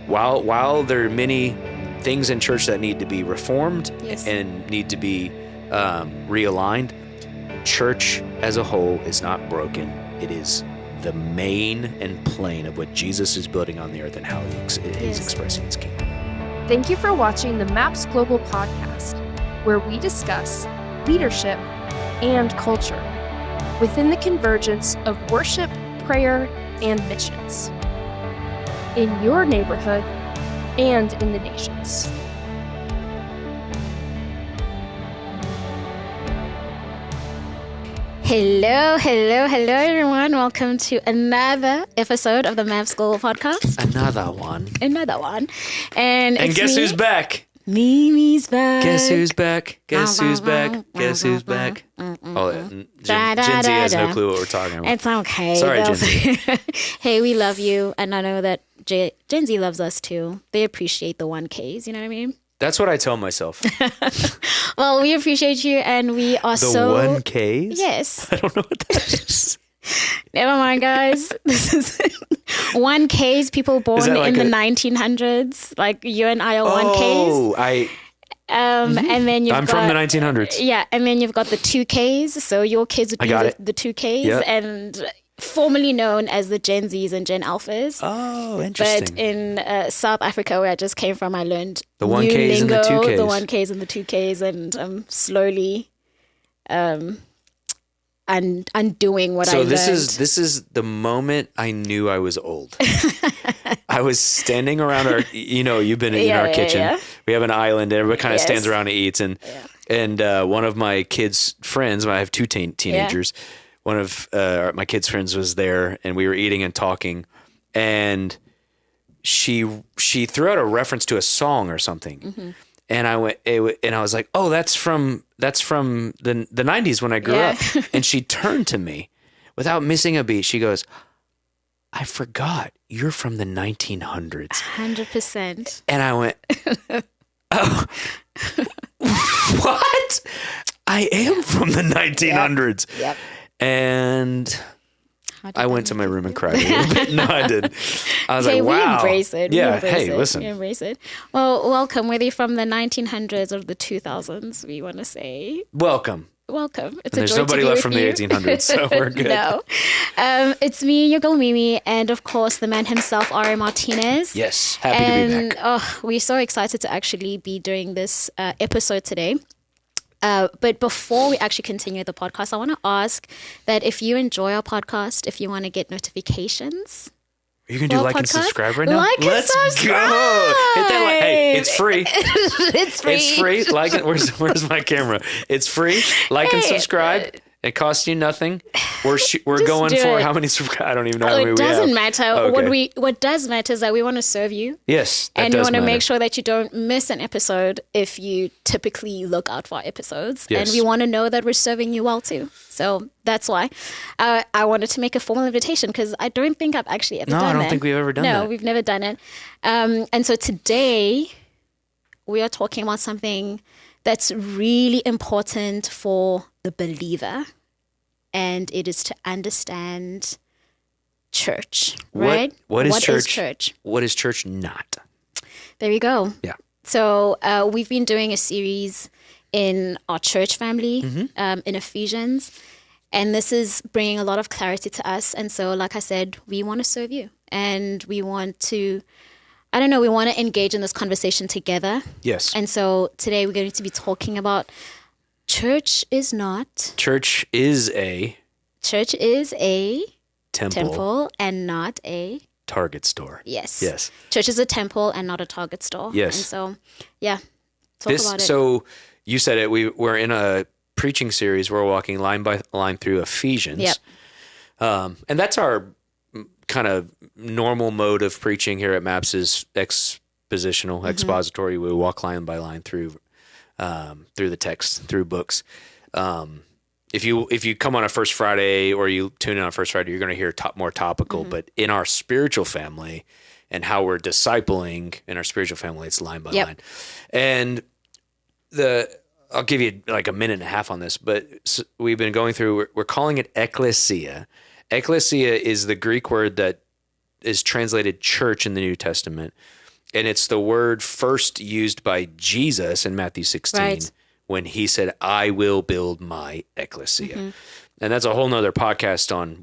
while there are many things in church that need to be reformed and need to be realigned, church as a whole is not broken. It is the main and plane of what Jesus is building on the earth and how he is expressing his kingdom. Thank you for watching the MAPS Global Podcast, where we discuss leadership and culture within the convergence of worship, prayer, and missions in your neighborhood and in the nations. Hello, everyone. Welcome to another episode of the MAPS Global Podcast. Another one. And guess who's back? Mimi's back. Guess who's back? Guess who's back? Guess who's back? Oh, Gen Z has no clue what we're talking about. It's okay. Sorry, Gen Z. Hey, we love you. And I know that Gen Z loves us too. They appreciate the 1Ks, you know what I mean? That's what I tell myself. Well, we appreciate you and we are the 1Ks? Yes. I don't know what that is. Never mind, guys. This is 1Ks, people born in the 1900s. Like you and I are 1Ks. And then I'm from the 1900s. Yeah, and then you've got the 2Ks. So your kids would be the 2Ks. Yep. And formerly known as the Gen Zs and Gen Alphas. Oh, interesting. But in South Africa, where I just came from, I learned the 1Ks and the 2Ks. The 1Ks and the 2Ks, and I'm slowly undoing what I learned. So this is the moment I knew I was old. I was standing around our, you've been in our kitchen. Yeah. We have an island. Everybody kind of stands around and eats. And one of my kids' friends, I have two teenagers. Yeah. One of my kids' friends was there, and we were eating and talking, and she threw out a reference to a song or something, and I was like, oh, that's from the 90s when I grew up, and she turned to me without missing a beat. She goes, I forgot you're from the 1900s. 100%. And I went, oh, what? I am from the 1900s. Yep. And I went to my room and cried a little bit. No, I didn't. I was like, wow. We embrace it. Yeah, listen. We embrace it. Well, welcome, whether you're from the 1900s or the 2000s, we want to say. Welcome. It's There's nobody left from the 1800s, so we're good. No. It's me, your girl Mimi, and of course, the man himself, R.A. Martinez. Yes, happy to be back. We're so excited to actually be doing this episode today. But before we actually continue the podcast, I want to ask that if you enjoy our podcast, if you want to get notifications. You can do like and subscribe right now? Let's go. Hit that like. Hey, it's free. It's free. It's free. Like it. Where's my camera? It's free. Like and subscribe. It costs you nothing. We're going for how many subscribers? I don't even know how many we have. It doesn't matter. Okay. What does matter is that we want to serve you. Yes, and we want to make sure that you don't miss an episode if you typically look out for our episodes. Yes. And we want to know that we're serving you well too. So that's why I wanted to make a formal invitation because I don't think I've actually ever done that. No, I don't think we've ever done that. No, we've never done it. And so today we are talking about something that's really important for the believer, and it is to understand church, right? What is church? Is church? What is church not? There you go. Yeah. So we've been doing a series in our church family, in Ephesians, and this is bringing a lot of clarity to us. And so, like I said, we want to serve you, and we want to we want to engage in this conversation together. Yes. And so today we're going to be talking about church is a temple and not a Target store. Yes. Church is a temple and not a Target store. Yes. And so, talk about it. So you said it. We're in a preaching series. We're walking line by line through Ephesians. Yep. And that's our kind of normal mode of preaching here at MAPS is expositional, expository. We walk line by line through the text, through books. If you come on a First Friday or you tune in on First Friday, you're going to hear more topical. But in our spiritual family and how we're discipling in our spiritual family, it's line by line. And I'll give you like a minute and a half on this, but we've been going through, we're calling it ecclesia. Ecclesia is the Greek word that is translated church in the New Testament. And it's the word first used by Jesus in Matthew 16 Right. when he said, I will build my ecclesia. And that's a whole nother podcast on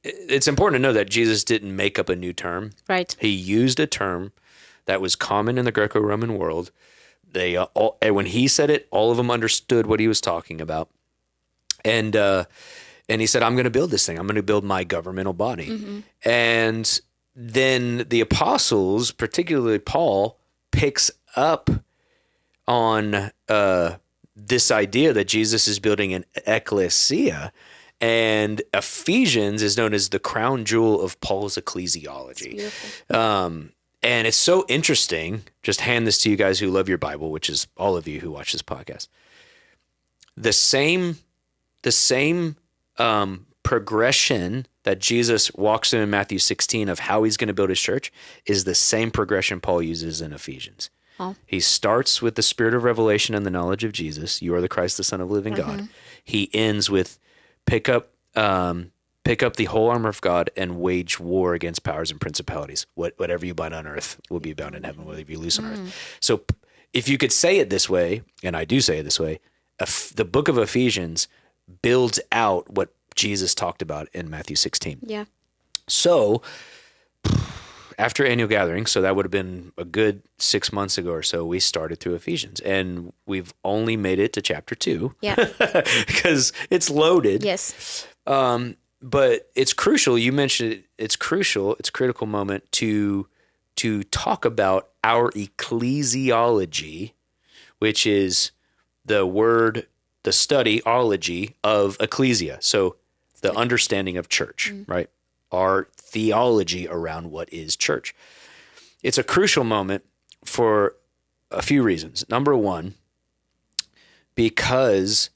it's important to know that Jesus didn't make up a new term. Right. He used a term that was common in the Greco-Roman world. And when he said it, all of them understood what he was talking about. And he said, I'm going to build this thing. I'm going to build my governmental body. And then the apostles, particularly Paul, picks up on this idea that Jesus is building an ecclesia, and Ephesians is known as the crown jewel of Paul's ecclesiology. And it's so interesting. Just hand this to you guys who love your Bible, which is all of you who watch this podcast. The same progression that Jesus walks through in Matthew 16 of how he's going to build his church is the same progression Paul uses in Ephesians. Oh. He starts with the spirit of revelation and the knowledge of Jesus. You are the Christ, the Son of the living God. He ends with pick up the whole armor of God and wage war against powers and principalities. Whatever you bind on earth will be bound in heaven, whatever you loose on earth. So if you could say it this way, and I do say it this way, the book of Ephesians builds out what Jesus talked about in Matthew 16. Yeah. So after annual gathering, so that would have been a good 6 months ago or so, we started through Ephesians, and we've only made it to chapter 2. Yeah. Because it's loaded. Yes. But it's crucial. You mentioned it. It's crucial. It's a critical moment to talk about our ecclesiology, which is the study, ology of ecclesia. So the understanding of church, right? Our theology around what is church. It's a crucial moment for a few reasons. Number one, because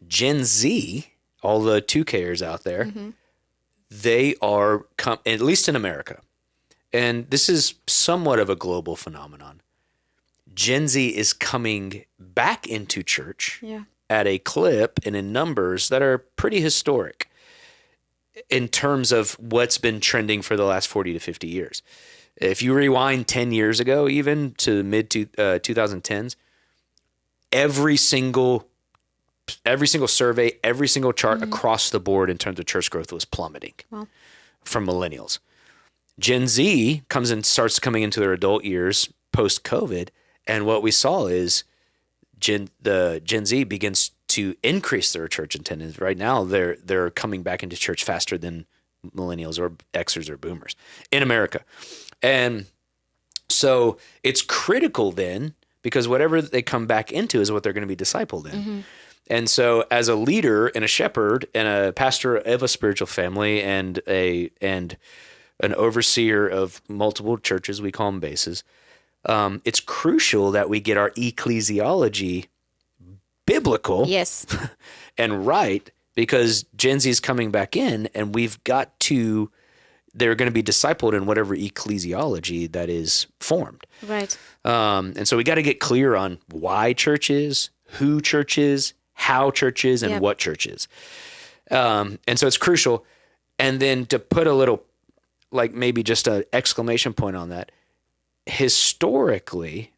Gen Z, all the 2Kers out there, they are, at least in America, and this is somewhat of a global phenomenon. Gen Z is coming back into church at a clip and in numbers that are pretty historic in terms of what's been trending for the last 40 to 50 years. If you rewind 10 years ago, even to mid 2010s, every single survey, every single chart across the board in terms of church growth was plummeting from millennials. Gen Z starts coming into their adult years post-COVID, and what we saw is Gen Z begins to increase their church attendance. Right now, they're coming back into church faster than millennials or Xers or boomers in America. And so it's critical then, because whatever they come back into is what they're going to be discipled in. And so as a leader and a shepherd and a pastor of a spiritual family and an overseer of multiple churches, we call them bases, it's crucial that we get our ecclesiology biblical and right, because Gen Z is coming back in, and they're going to be discipled in whatever ecclesiology that is formed. Right. And so we got to get clear on why church is, who church is, how church is, and what church is. And so it's crucial. And then to put a little, like maybe just an exclamation point on that, historically,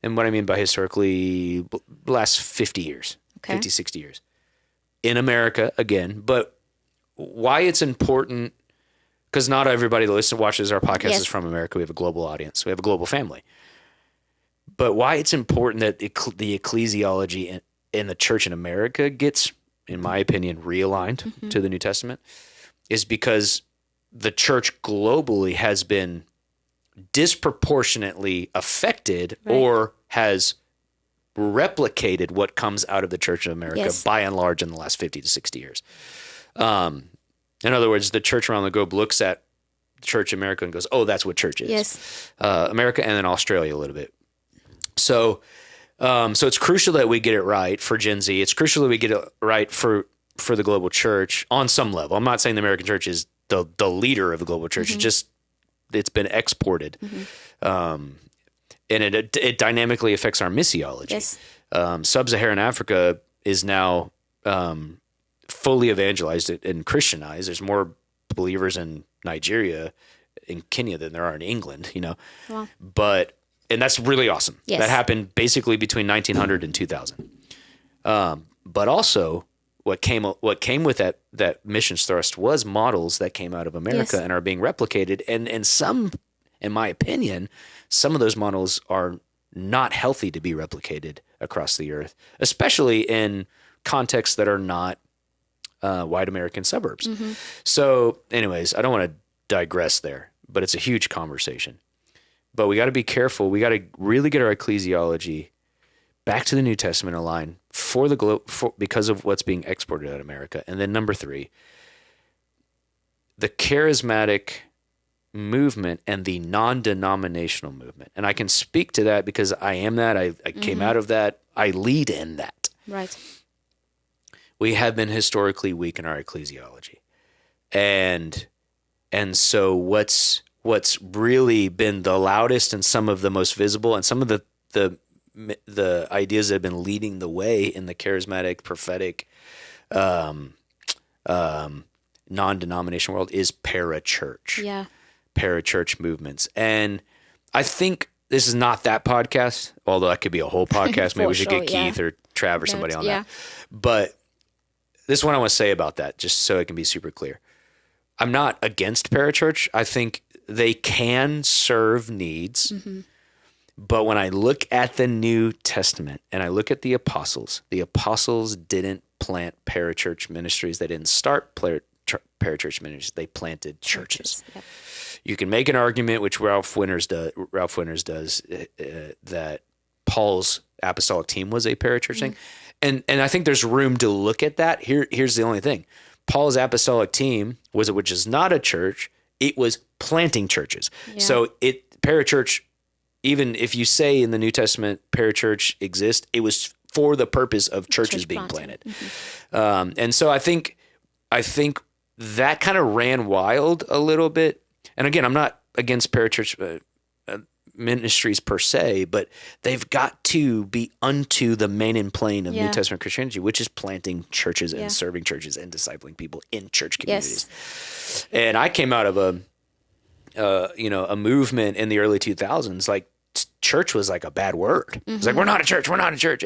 and what I mean by historically, the last 50 years, 50, 60 years, in America again, but why it's important, because not everybody that watches our podcast is from America. We have a global audience. We have a global family. But why it's important that the ecclesiology in the church in America gets, in my opinion, realigned to the New Testament is because the church globally has been disproportionately affected or has replicated what comes out of the Church of America by and large in the last 50 to 60 years. In other words, the church around the globe looks at Church America and goes, oh, that's what church is. America and then Australia a little bit. So it's crucial that we get it right for Gen Z. It's crucial that we get it right for the global church on some level. I'm not saying the American church is the leader of the global church. It's been exported. And it dynamically affects our missiology. Sub-Saharan Africa is now fully evangelized and Christianized. There's more believers in Nigeria in Kenya than there are in England, Wow. And that's really awesome. Yes. That happened basically between 1900 and 2000. But also what came with that missions thrust was models that came out of America and are being replicated. And some, in my opinion, some of those models are not healthy to be replicated across the earth, especially in contexts that are not white American suburbs. Mm-hmm. So anyways, I don't want to digress there, but it's a huge conversation. But we got to be careful. We got to really get our ecclesiology back to the New Testament aligned for the globe, because of what's being exported out of America. And then number 3, the charismatic movement and the non-denominational movement. And I can speak to that because I am that. I came out of that. I lead in that. Right. We have been historically weak in our ecclesiology. And so what's really been the loudest and some of the most visible and some of the ideas that have been leading the way in the charismatic, prophetic, non-denominational world is parachurch. Yeah. Parachurch movements. And I think this is not that podcast, although that could be a whole podcast. Maybe we should get Keith or Trav or somebody on that. But this is what I want to say about that, just so it can be super clear. I'm not against parachurch. I think they can serve needs. Mm-hmm. But when I look at the New Testament and I look at the apostles didn't plant parachurch ministries. They didn't start parachurch ministries. They planted churches. Yep. You can make an argument, which Ralph Winters does, that Paul's apostolic team was a parachurch thing. And I think there's room to look at that. Here's the only thing. Paul's apostolic team which is not a church, it was planting churches. Yeah. So parachurch, even if you say in the New Testament parachurch exists, it was for the purpose of churches being planted. Mm-hmm. And so I think that kind of ran wild a little bit. And again, I'm not against parachurch ministries per se, but they've got to be unto the main and plain of New Testament Christianity, which is planting churches and serving churches and discipling people in church communities. Yes. And I came out of a movement in the early 2000s, like church was like a bad word. Mm-hmm. It's like, we're not a church.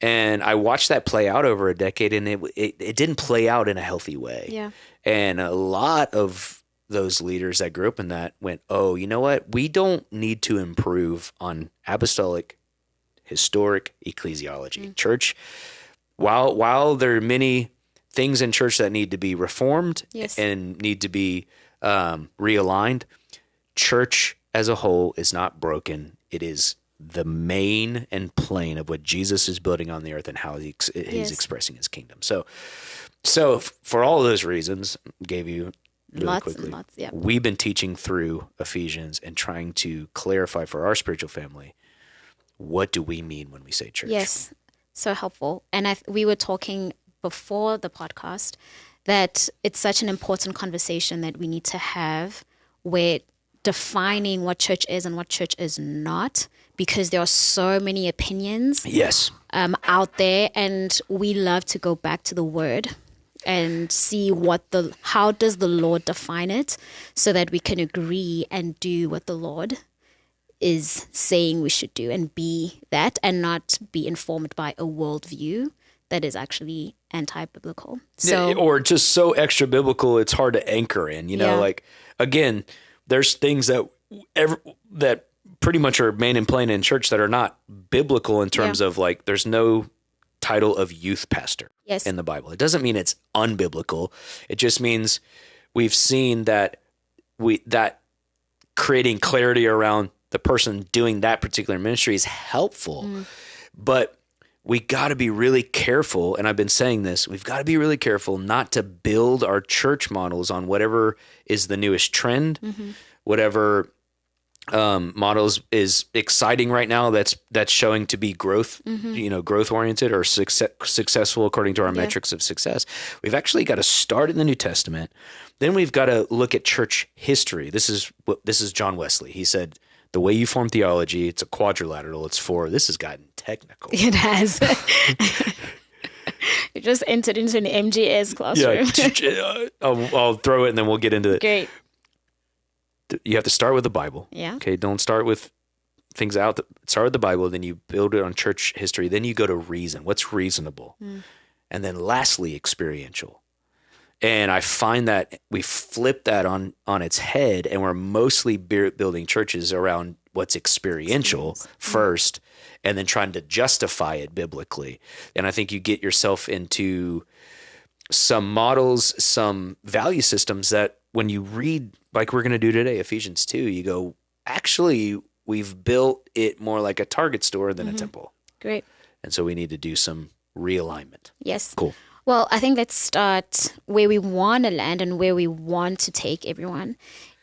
And I watched that play out over a decade, and it didn't play out in a healthy way. Yeah. And a lot of those leaders that grew up in that went, oh, you know what? We don't need to improve on apostolic, historic ecclesiology. Mm-hmm. Church, while there are many things in church that need to be reformed and need to be realigned, church as a whole is not broken. It is the main and plain of what Jesus is building on the earth and how he's expressing his kingdom. So for all of those reasons, gave you really quickly, we've been teaching through Ephesians and trying to clarify for our spiritual family, what do we mean when we say church? Yes, so helpful. And we were talking before the podcast that it's such an important conversation that we need to have, where defining what church is and what church is not, because there are so many opinions out there, and we love to go back to the word and see how does the Lord define it, so that we can agree and do what the Lord is saying we should do, and be that, and not be informed by a worldview that is actually anti-biblical. Or just so extra biblical it's hard to anchor in. Like, again, there's things that pretty much are main and plain in church that are not biblical in terms of, like, there's no title of youth pastor in the Bible. It doesn't mean it's unbiblical. It just means we've seen that creating clarity around the person doing that particular ministry is helpful. But we got to be really careful, and I've been saying this, we've got to be really careful not to build our church models on whatever is the newest trend, whatever models is exciting right now that's showing to be growth, growth oriented or successful according to our metrics of success. We've actually got to start in the New Testament. Then we've got to look at church history. This is John Wesley. He said, the way you form theology, it's a quadrilateral. It's 4. This has gotten technical. It has. You just entered into an MGS classroom. Yeah, I'll throw it and then we'll get into it. Great. you have to start with the Bible. Yeah. Okay. Don't start with things start with the Bible, then you build it on church history. Then you go to reason. What's reasonable? And then lastly, experiential. And I find that we flip that on its head, and we're mostly building churches around what's experiential first, and then trying to justify it biblically. And I think you get yourself into some models, some value systems that when you read, like we're going to do today, Ephesians 2, you go, actually, we've built it more like a Target store than a temple. Great. And so we need to do some realignment. Yes. Cool. Well, I think let's start where we want to land and where we want to take everyone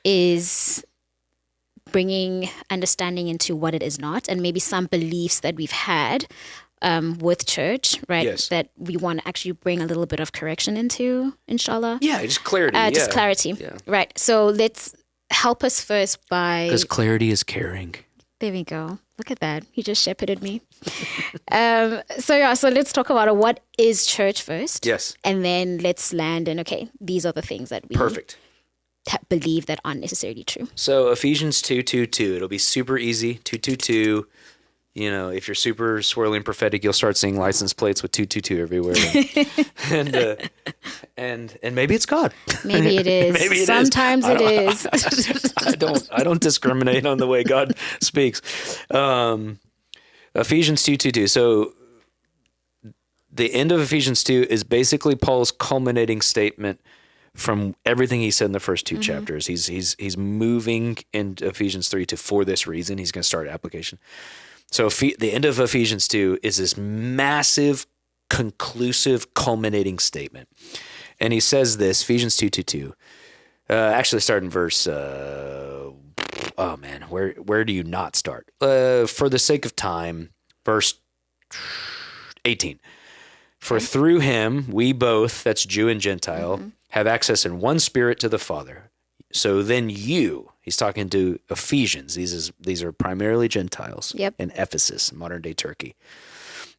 is bringing understanding into what it is not, and maybe some beliefs that we've had with church, right? Yes. That we want to actually bring a little bit of correction into, inshallah. Yeah, just clarity. Just clarity. Yeah. Right. So let's help us first by... Because clarity is caring. There we go. Look at that. You just shepherded me. So let's talk about what is church first. Yes. And then let's land in, okay, these are the things that we Perfect. Believe that aren't necessarily true. So Ephesians 2:2. It'll be super easy. 2:2. You know, if you're super swirling prophetic, you'll start seeing license plates with 2:2 everywhere. And maybe it's God. Maybe it is. Maybe it Sometimes it is. I don't discriminate on the way God speaks. Ephesians 2:2. So the end of Ephesians 2 is basically Paul's culminating statement from everything he said in the first two chapters. He's moving into Ephesians 3 to for this reason. He's going to start application. So the end of Ephesians 2 is this massive, conclusive, culminating statement. And he says this, Ephesians 2:2. Actually, start in verse, where do you not start? For the sake of time, verse 18. For through him, we both, that's Jew and Gentile, have access in one spirit to the Father. So then you, he's talking to Ephesians. These are primarily Gentiles in Ephesus, modern day Turkey.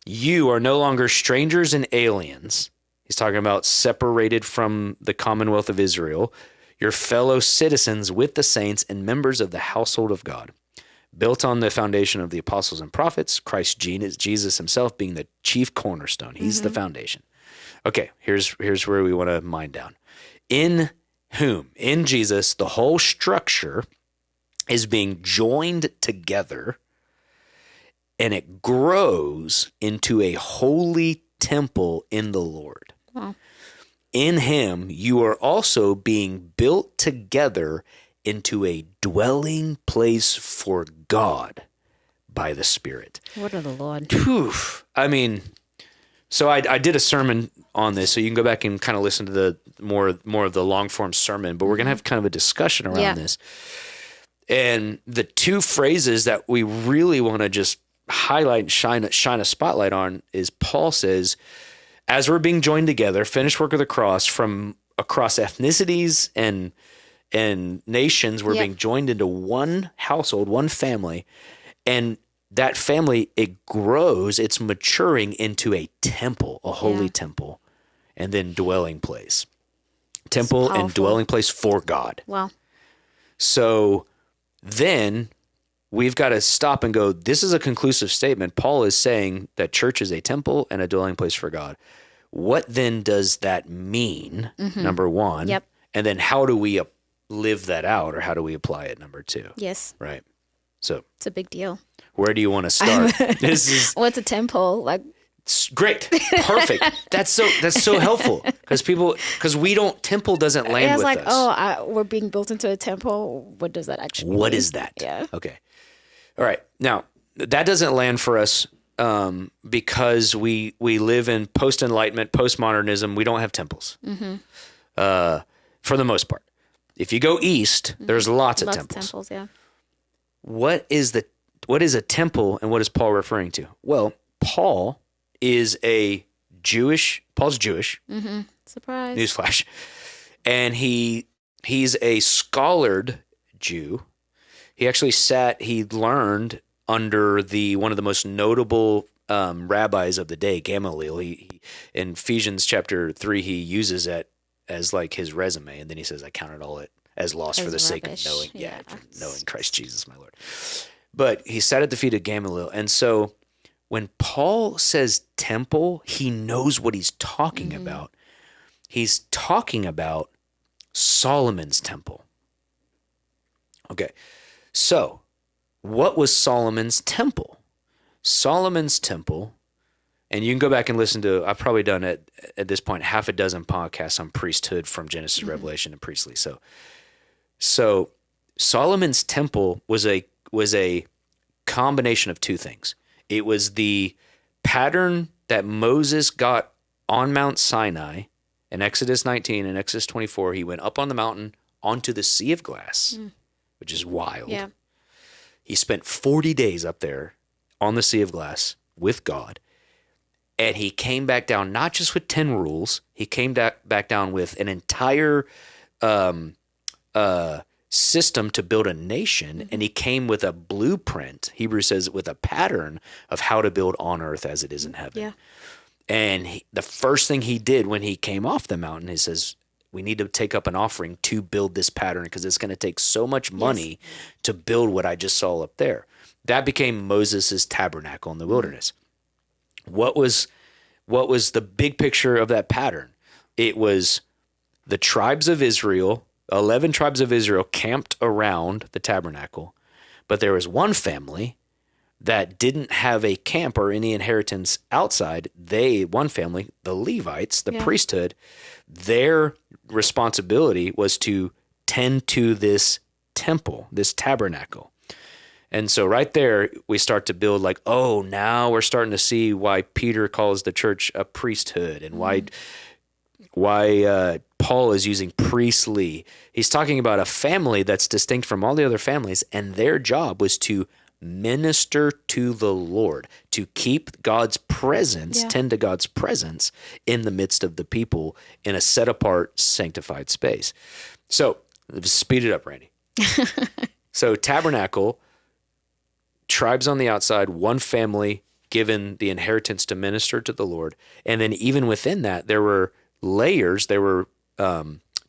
You are no longer strangers and aliens. He's talking about separated from the commonwealth of Israel, your fellow citizens with the saints and members of the household of God, built on the foundation of the apostles and prophets, Christ Jesus himself being the chief cornerstone. He's the foundation. Okay, here's where we want to mine down. In whom, in Jesus, the whole structure is being joined together, and it grows into a holy temple in the Lord. Wow. In him, you are also being built together into a dwelling place for God by the Spirit. Word of the Lord. Oof. I mean, so I did a sermon on this, so you can go back and kind of listen to the more of the long form sermon, but we're going to have kind of a discussion around this. And the two phrases that we really want to just highlight and shine a spotlight on is Paul says, as we're being joined together, finished work of the cross, from across ethnicities and nations, we're being joined into one household, one family, and that family, it grows, it's maturing into a temple, a holy temple, and then dwelling place. Temple and dwelling place for God. Wow. So then we've got to stop and go, this is a conclusive statement. Paul is saying that church is a temple and a dwelling place for God. What then does that mean, number one? Yep. And then how do we live that out, or how do we apply it, number two? Yes. Right. So it's a big deal. Where do you want to start? What's a temple? Like, great. Perfect. That's so helpful because we don't, temple doesn't land with us. We're being built into a temple. What does that actually mean? What is that? Yeah. Okay. All right. Now, that doesn't land for us because we live in post-enlightenment, postmodernism. We don't have temples for the most part. If you go east, there's lots of temples. Yeah. What is a temple, and what is Paul referring to? Well, Paul is Paul's Jewish. Surprise. Newsflash. And he's a scholared Jew. He actually he learned under one of the most notable rabbis of the day, Gamaliel. He in Ephesians chapter 3, he uses it as like his resume, and then he says, I count it all as lost for the sake of rubbish. knowing, for knowing Christ Jesus, my Lord. But he sat at the feet of Gamaliel. And so when Paul says temple, he knows what he's talking about. He's talking about Solomon's temple. Okay, so what was Solomon's temple? Solomon's temple, and you can go back and listen to, I've probably done at this point half a dozen podcasts on priesthood from Genesis, Revelation, and priestly. So Solomon's temple was a combination of two things. It was the pattern that Moses got on Mount Sinai in Exodus 19 and Exodus 24. He went up on the mountain onto the Sea of Glass, which is wild. Yeah. He spent 40 days up there on the Sea of Glass with God. And he came back down, not just with 10 rules, he came back down with an entire system to build a nation. And he came with a blueprint, Hebrews says, with a pattern of how to build on earth as it is in heaven. Yeah. And the first thing he did when he came off the mountain, he says, we need to take up an offering to build this pattern because it's going to take so much money to build what I just saw up there. That became Moses' tabernacle in the wilderness. What was the big picture of that pattern? It was the tribes of Israel, 11 tribes of Israel camped around the tabernacle, but there was one family that didn't have a camp or any inheritance outside. One family, the Levites, the priesthood, their responsibility was to tend to this temple, this tabernacle. And so right there, we start to build like, oh, now we're starting to see why Peter calls the church a priesthood and why Paul is using priestly. He's talking about a family that's distinct from all the other families, and their job was to minister to the Lord, to keep God's presence, tend to God's presence in the midst of the people in a set apart, sanctified space. So speed it up, Randy. So tabernacle, tribes on the outside, one family given the inheritance to minister to the Lord. And then even within that, there were layers, there were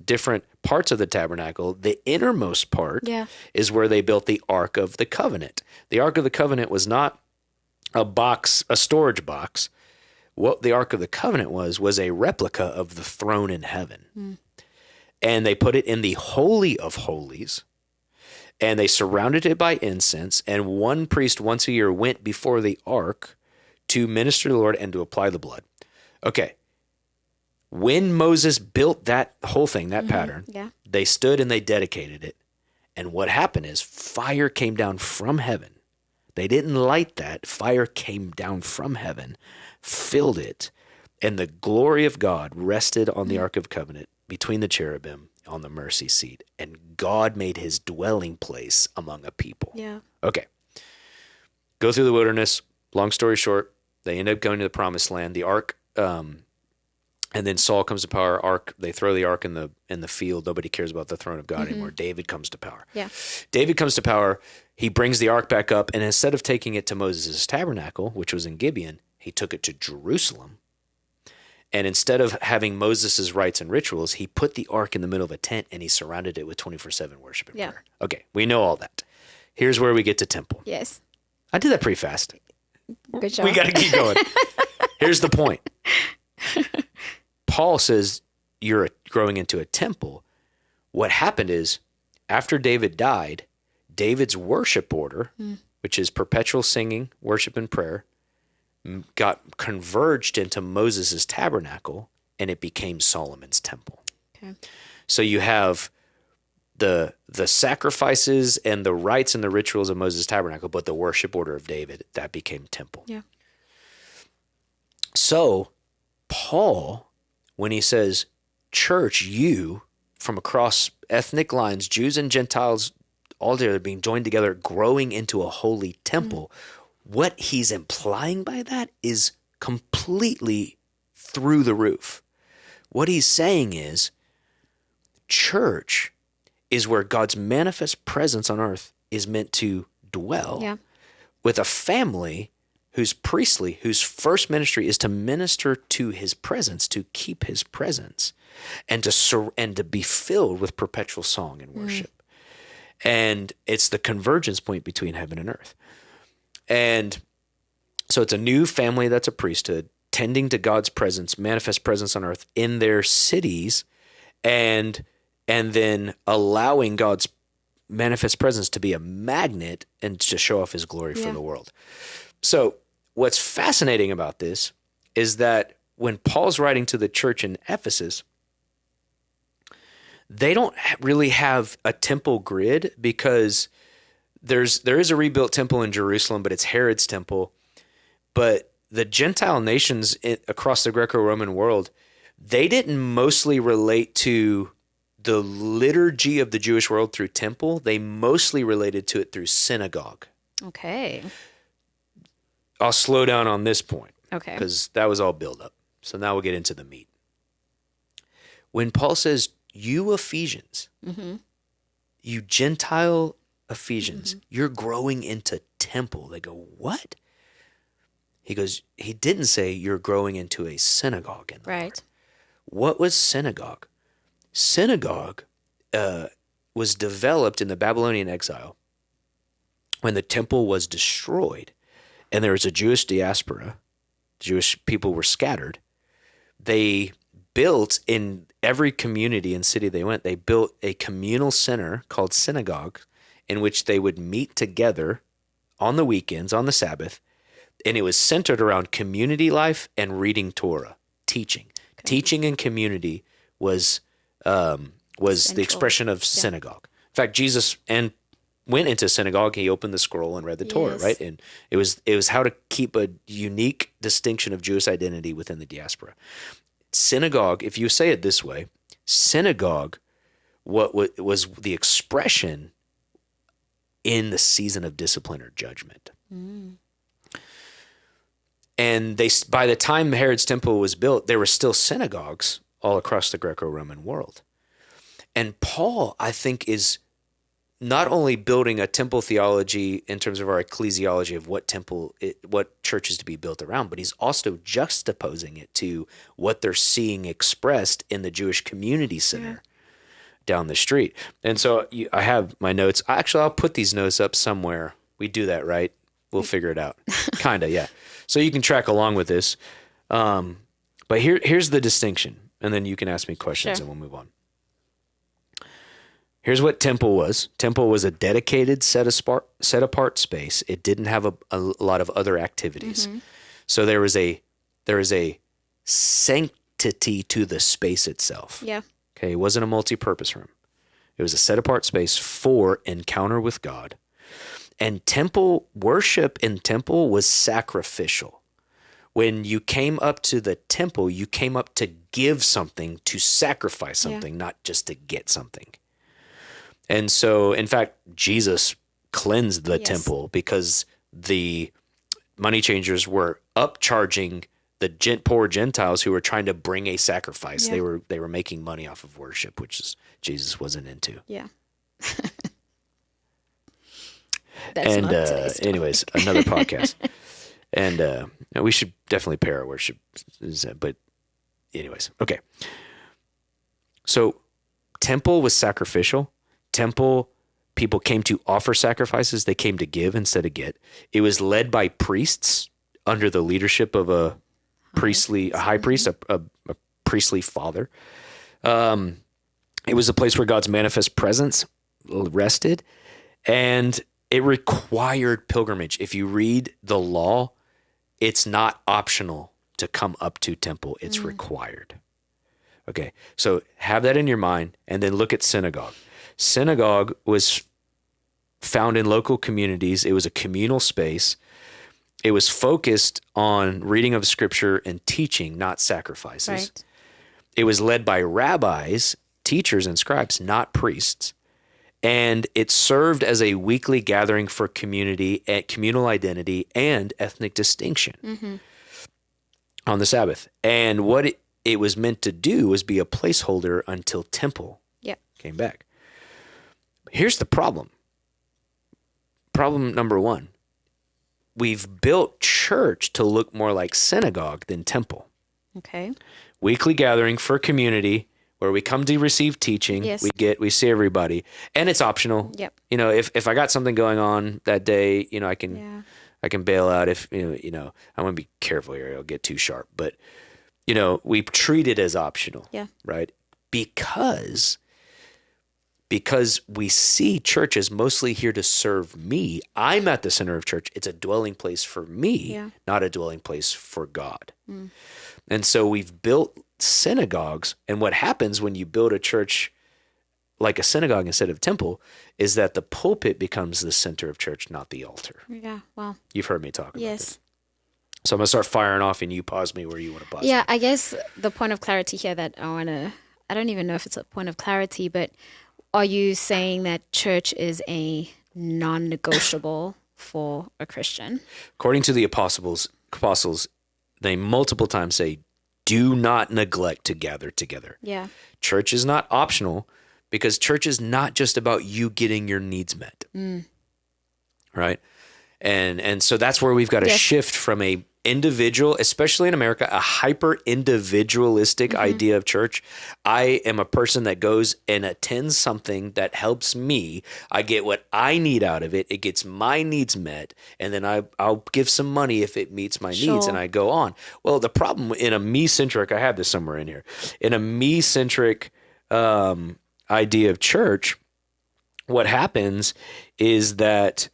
different parts of the tabernacle. The innermost part is where they built the Ark of the Covenant. The Ark of the Covenant was not a storage box. What the Ark of the Covenant was a replica of the throne in heaven. And they put it in the Holy of Holies, and they surrounded it by incense, and one priest once a year went before the Ark to minister to the Lord and to apply the blood. Okay. When Moses built that whole thing, that pattern, they stood and they dedicated it. And what happened is fire came down from heaven. They didn't light that. Fire came down from heaven, filled it, and the glory of God rested on the Ark of Covenant between the cherubim on the mercy seat. And God made his dwelling place among a people. Yeah. Okay. Go through the wilderness. Long story short, they end up going to the promised land. The Ark, and then Saul comes to power. Ark, they throw the Ark in the field. Nobody cares about the throne of God anymore. David comes to power. Yeah. David comes to power. He brings the Ark back up, and instead of taking it to Moses' tabernacle, which was in Gibeon, he took it to Jerusalem. And instead of having Moses' rites and rituals, he put the Ark in the middle of a tent, and he surrounded it with 24/7 worship and prayer. Okay, we know all that. Here's where we get to temple. Yes. I did that pretty fast. Good job. We got to keep going. Here's the point. Paul says you're growing into a temple. What happened is after David died, David's worship order, which is perpetual singing, worship, and prayer, got converged into Moses' tabernacle, and it became Solomon's temple. Okay. So you have the sacrifices and the rites and the rituals of Moses' tabernacle, but the worship order of David, that became temple. Yeah. So Paul, when he says, church, you, from across ethnic lines, Jews and Gentiles, all together being joined together, growing into a holy temple, what he's implying by that is completely through the roof. What he's saying is, church is where God's manifest presence on earth is meant to dwell with a family who's priestly, whose first ministry is to minister to his presence, to keep his presence, and to be filled with perpetual song and worship. And it's the convergence point between heaven and earth. And so it's a new family that's a priesthood, tending to God's presence, manifest presence on earth in their cities, and then allowing God's manifest presence to be a magnet and to show off his glory for the world. So what's fascinating about this is that when Paul's writing to the church in Ephesus, they don't really have a temple grid, because there is a rebuilt temple in Jerusalem, but it's Herod's temple. But the Gentile nations across the Greco-Roman world, they didn't mostly relate to the liturgy of the Jewish world through temple. They mostly related to it through synagogue. Okay. I'll slow down on this point. Okay. Because that was all build up. So now we'll get into the meat. When Paul says, you Ephesians, you Gentile Ephesians, you're growing into temple. They go, what? He goes, he didn't say you're growing into a synagogue in the Lord. What was synagogue? Synagogue was developed in the Babylonian exile when the temple was destroyed and there was a Jewish diaspora. Jewish people were scattered. They built in every community and city they went, they built a communal center called synagogue in which they would meet together on the weekends, on the Sabbath, and it was centered around community life and reading Torah, teaching. Okay. Teaching and community was the expression of synagogue. In fact, Jesus went into synagogue. He opened the scroll and read the Torah, right? And it was how to keep a unique distinction of Jewish identity within the diaspora. Synagogue, if you say it this way, synagogue, what was the expression in the season of discipline or judgment. And by the time Herod's temple was built, there were still synagogues all across the Greco-Roman world. And Paul, I think, is not only building a temple theology in terms of our ecclesiology of what church is to be built around, but he's also juxtaposing it to what they're seeing expressed in the Jewish community center down the street. And so I have my notes. Actually, I'll put these notes up somewhere. We do that, right? We'll figure it out. Kind of, yeah. So you can track along with this. But here's the distinction, and then you can ask me questions and we'll move on. Here's what temple was. Temple was a dedicated, set apart space. It didn't have a lot of other activities. So there is a sanctity to the space itself. Yeah. Okay, it wasn't a multi-purpose room. It was a set apart space for encounter with God. And temple worship in temple was sacrificial. When you came up to the temple, you came up to give something, to sacrifice something, not just to get something. And so, in fact, Jesus cleansed the temple because the money changers were upcharging the poor Gentiles who were trying to bring a sacrifice. They were making money off of worship, which Jesus wasn't into. Yeah. That's not today's topic. Anyways, another podcast. And we should definitely pair our worship. But anyways, okay. So temple was sacrificial. Temple, people came to offer sacrifices. They came to give instead of get. It was led by priests under the leadership of a high priest, a priestly father. It was a place where God's manifest presence rested, and it required pilgrimage. If you read the law, it's not optional to come up to temple. It's required. Okay, so have that in your mind, and then look at synagogue. Synagogue was found in local communities. It was a communal space. It was focused on reading of scripture and teaching, not sacrifices. Right. It was led by rabbis, teachers, and scribes, not priests. And it served as a weekly gathering for community, communal identity, and ethnic distinction on the Sabbath. And what it was meant to do was be a placeholder until temple came back. Here's the problem. Problem number one. we've built church to look more like synagogue than temple. Okay. Weekly gathering for community where we come to receive teaching. Yes. We see everybody, and it's optional. Yep. If I got something going on that day, I can bail out if, I'm going to be careful here. I'll get too sharp, but we treat it as optional. Yeah. Right. Because we see church as mostly here to serve me. I'm at the center of church. It's a dwelling place for me, not a dwelling place for God. And so we've built synagogues. And what happens when you build a church like a synagogue instead of temple is that the pulpit becomes the center of church, not the altar. Yeah. Wow. You've heard me talk about Yes. this. So I'm going to start firing off and you pause me where you want to pause. Yeah, me. I guess the point of clarity here that I don't even know if it's a point of clarity, but are you saying that church is a non-negotiable for a Christian? According to the apostles, they multiple times say, do not neglect to gather together. Yeah. Church is not optional because church is not just about you getting your needs met. Right? And so that's where we've got to shift from a individual, especially in America, a hyper individualistic idea of church. I am a person that goes and attends something that helps me. I get what I need out of it. It gets my needs met. And then I'll give some money if it meets my needs and I go on. Well, the problem in a me-centric, I have this somewhere in here, in a me-centric idea of church, what happens is that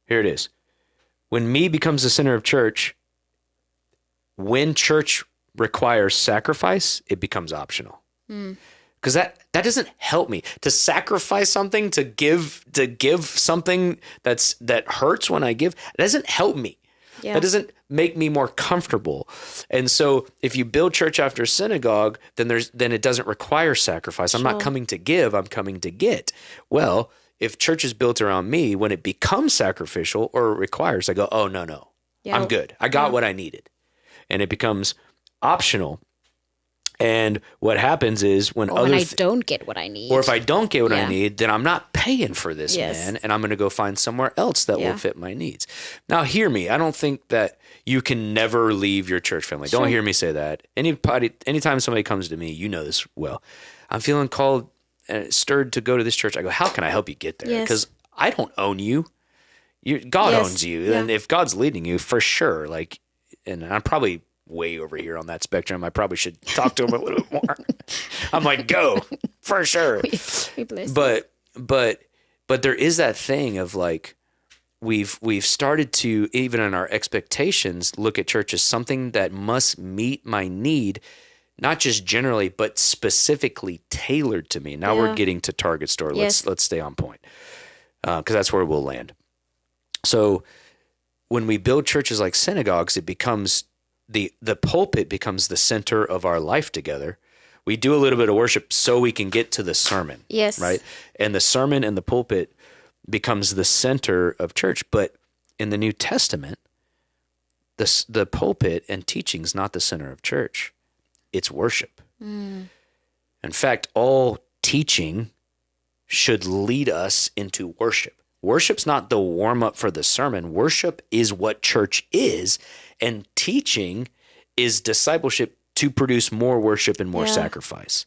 here it is. When me becomes the center of church, when church requires sacrifice, it becomes optional. Because that doesn't help me. To sacrifice something, to give something that hurts when I give, it doesn't help me. Yeah. That doesn't make me more comfortable. And so if you build church after synagogue, then it doesn't require sacrifice. I'm not coming to give, I'm coming to get. Well, if church is built around me, when it becomes sacrificial or requires, I go, oh, no, I'm good. I got what I needed. And it becomes optional. And what happens is when I don't get what I need. Or if I don't get what I need, then I'm not paying for this, man. And I'm going to go find somewhere else that will fit my needs. Now, hear me. I don't think that you can never leave your church family. Don't hear me say that. Anytime somebody comes to me, you know this well. I'm feeling called and stirred to go to this church. I go, how can I help you get there? Because I don't own you. God owns you. And if God's leading you, for sure, and I'm probably way over here on that spectrum. I probably should talk to him a little bit more. I'm like, go, for sure. But there is that thing of we've started to, even in our expectations, look at church as something that must meet my need, not just generally, but specifically tailored to me. Now we're getting to Target store. Let's stay on point because that's where we'll land. So when we build churches like synagogues, it becomes the pulpit becomes the center of our life together. We do a little bit of worship so we can get to the sermon. Yes. Right? And the sermon and the pulpit becomes the center of church. But in the New Testament, the pulpit and teaching is not the center of church. It's worship. In fact, all teaching should lead us into worship. Worship's not the warm-up for the sermon. Worship is what church is, and teaching is discipleship to produce more worship and more sacrifice.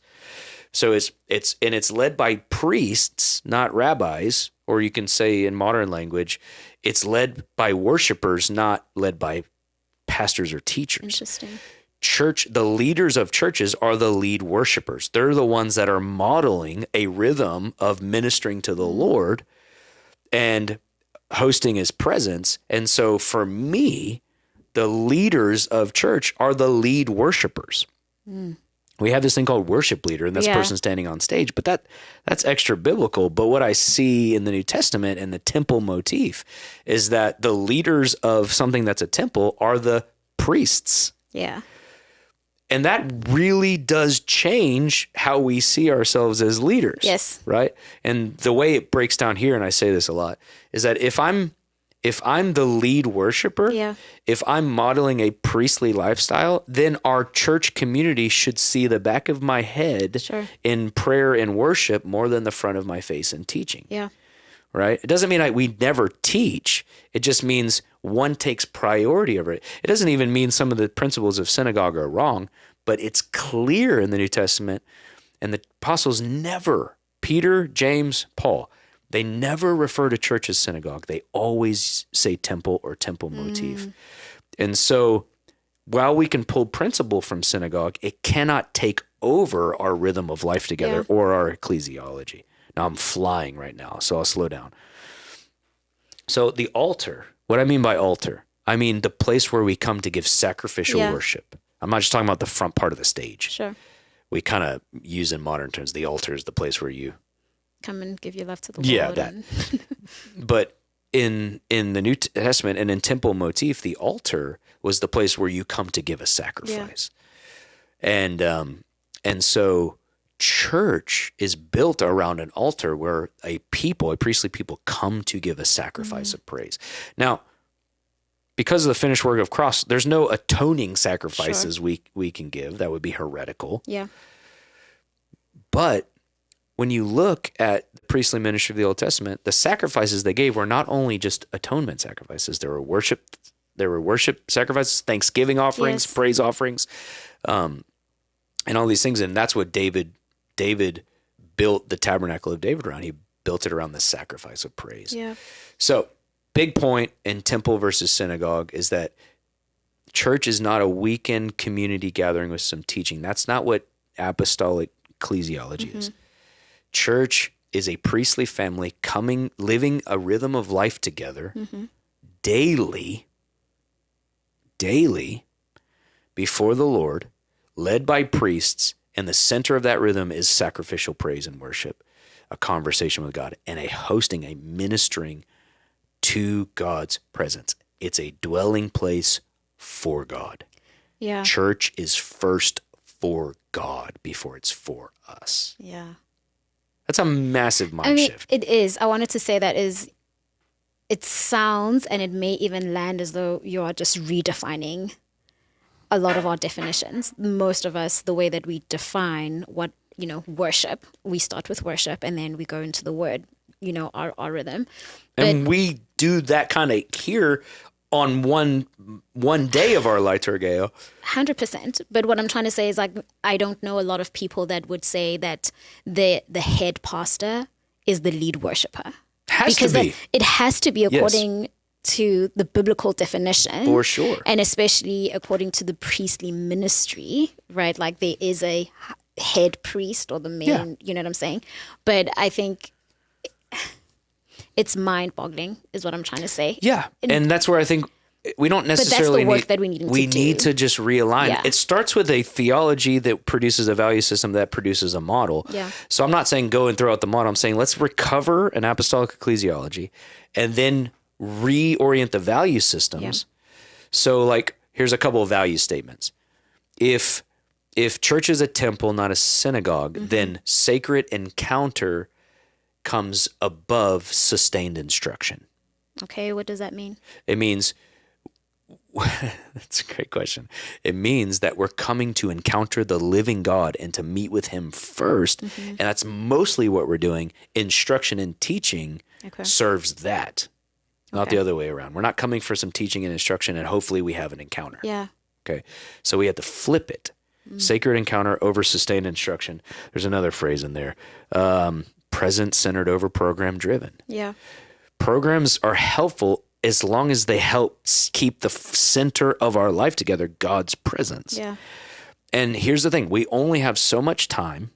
So it's led by priests, not rabbis, or you can say in modern language, it's led by worshipers, not led by pastors or teachers. Interesting. The leaders of churches are the lead worshipers. They're the ones that are modeling a rhythm of ministering to the Lord and hosting his presence. And so for me, the leaders of church are the lead worshipers. We have this thing called worship leader, and that's the person standing on stage, but that's extra biblical. But what I see in the New Testament and the temple motif is that the leaders of something that's a temple are the priests. Yeah. And that really does change how we see ourselves as leaders. Yes. Right? And the way it breaks down here, and I say this a lot, is that if I'm the lead worshiper, if I'm modeling a priestly lifestyle, then our church community should see the back of my head in prayer and worship more than the front of my face in teaching. Yeah. right? It doesn't mean we never teach. It just means one takes priority over it. It doesn't even mean some of the principles of synagogue are wrong, but it's clear in the New Testament, and the apostles never, Peter, James, Paul, they never refer to church as synagogue. They always say temple or temple motif. And so while we can pull principle from synagogue, it cannot take over our rhythm of life together or our ecclesiology. Now I'm flying right now, so I'll slow down. So the altar, what I mean by altar, I mean the place where we come to give sacrificial worship. I'm not just talking about the front part of the stage. Sure. We kind of use in modern terms, the altar is the place where you come and give your love to the Lord. Yeah, that. But in the New Testament and in temple motif, the altar was the place where you come to give a sacrifice. Yeah. And so church is built around an altar where a priestly people come to give a sacrifice of praise. Now, because of the finished work of cross, there's no atoning sacrifices we can give. That would be heretical. Yeah. But when you look at the priestly ministry of the Old Testament, the sacrifices they gave were not only just atonement sacrifices. There were worship sacrifices, thanksgiving offerings, praise offerings, and all these things. And that's what David built the tabernacle of David around. He built it around the sacrifice of praise. Yeah. So big point in temple versus synagogue is that church is not a weekend community gathering with some teaching. That's not what apostolic ecclesiology is. Church is a priestly family living a rhythm of life together daily before the Lord, led by priests, and the center of that rhythm is sacrificial praise and worship, a conversation with God, and a ministering to God's presence. It's a dwelling place for God. Yeah. Church is first for God before it's for us. Yeah. That's a massive mind shift. It is. I wanted to say that it sounds, and it may even land as though you are just redefining a lot of our definitions. Most of us, the way that we define what, worship, we start with worship and then we go into the word, our rhythm. And we do that kind of here on one day of our liturgio. 100%. But what I'm trying to say is, I don't know a lot of people that would say that the head pastor is the lead worshiper. It has to be according to the biblical definition. For sure. And especially according to the priestly ministry, right? Like there is a head priest or the main, you know what I'm saying? But I think it's mind-boggling is what I'm trying to say. Yeah. And that's where I think we don't necessarily need to just realign. Yeah. It starts with a theology that produces a value system that produces a model. Yeah. So I'm not saying go and throw out the model. I'm saying let's recover an apostolic ecclesiology and then reorient the value systems. Yeah. So here's a couple of value statements. If church is a temple, not a synagogue, then sacred encounter comes above sustained instruction. Okay, what does that mean? It means, that's a great question. It means that we're coming to encounter the living God and to meet with him first. And that's mostly what we're doing. Instruction and teaching serves that, not the other way around. We're not coming for some teaching and instruction and hopefully we have an encounter. Yeah. Okay, so we have to flip it. Sacred encounter over sustained instruction. There's another phrase in there. Present-centered over program-driven. Yeah. Programs are helpful as long as they help keep the center of our life together, God's presence. Yeah. And here's the thing. We only have so much time.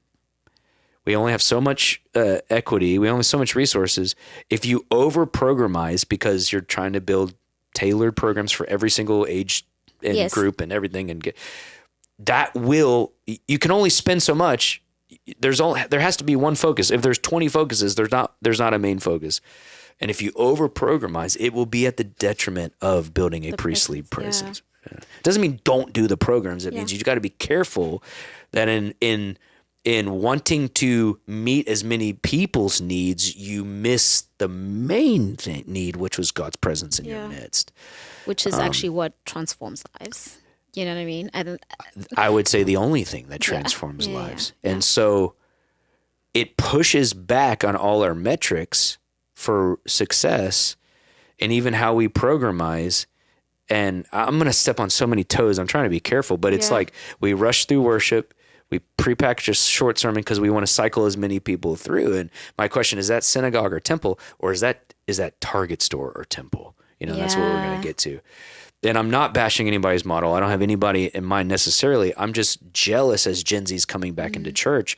We only have so much equity. We only have so much resources. If you over-programize because you're trying to build tailored programs for every single age and group and everything, and you can only spend so much. There has to be one focus. If there's 20 focuses, there's not a main focus. And if you over-programize, it will be at the detriment of building a priestly presence. Yeah. It doesn't mean don't do the programs. It means you got to be careful that in wanting to meet as many people's needs, you miss the main need, which was God's presence in your midst. Which is actually what transforms lives. You know what I mean? I would say the only thing that transforms lives. And so it pushes back on all our metrics for success and even how we programize. And I'm going to step on so many toes. I'm trying to be careful, but it's like we rush through worship. We prepackage a short sermon because we want to cycle as many people through. And my question is that synagogue or temple, or is that Target store or temple? That's what we're going to get to. And I'm not bashing anybody's model. I don't have anybody in mind necessarily. I'm just jealous as Gen Z's coming back into church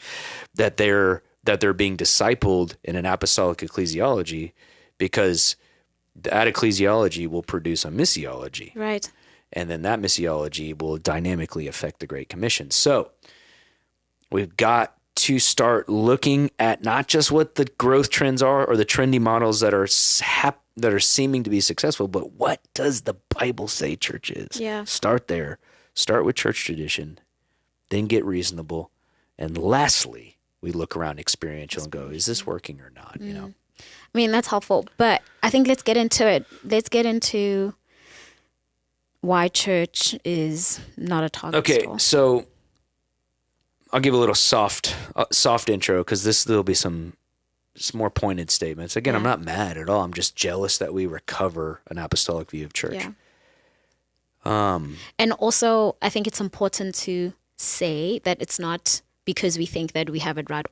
that they're being discipled in an apostolic ecclesiology, because that ecclesiology will produce a missiology. Right. And then that missiology will dynamically affect the Great Commission. So we've got to start looking at not just what the growth trends are or the trendy models that are seeming to be successful, but what does the Bible say church is? Yeah. Start there. Start with church tradition, then get reasonable. And lastly, we look around experiential and go, is this working or not? I mean, that's helpful, but I think let's get into it. Let's get into why church is not a Target store. Okay, so I'll give a little soft intro, because there'll be some more pointed statements. Again, I'm not mad at all. I'm just jealous that we recover an apostolic view of church. Yeah. And also, I think it's important to say that it's not because we think that we have it right.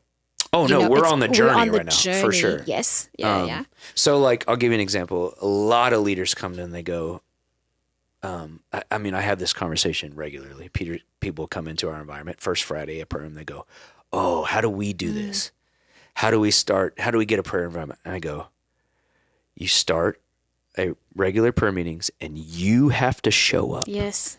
Oh, no, we're on the journey right now, for sure. Yes. Yeah. So, I'll give you an example. A lot of leaders come in and they go, I have this conversation regularly. People come into our environment, First Friday at prayer, and they go, oh, how do we do this? How do we start? How do we get a prayer environment? And I go, you start a regular prayer meetings and you have to show up. Yes.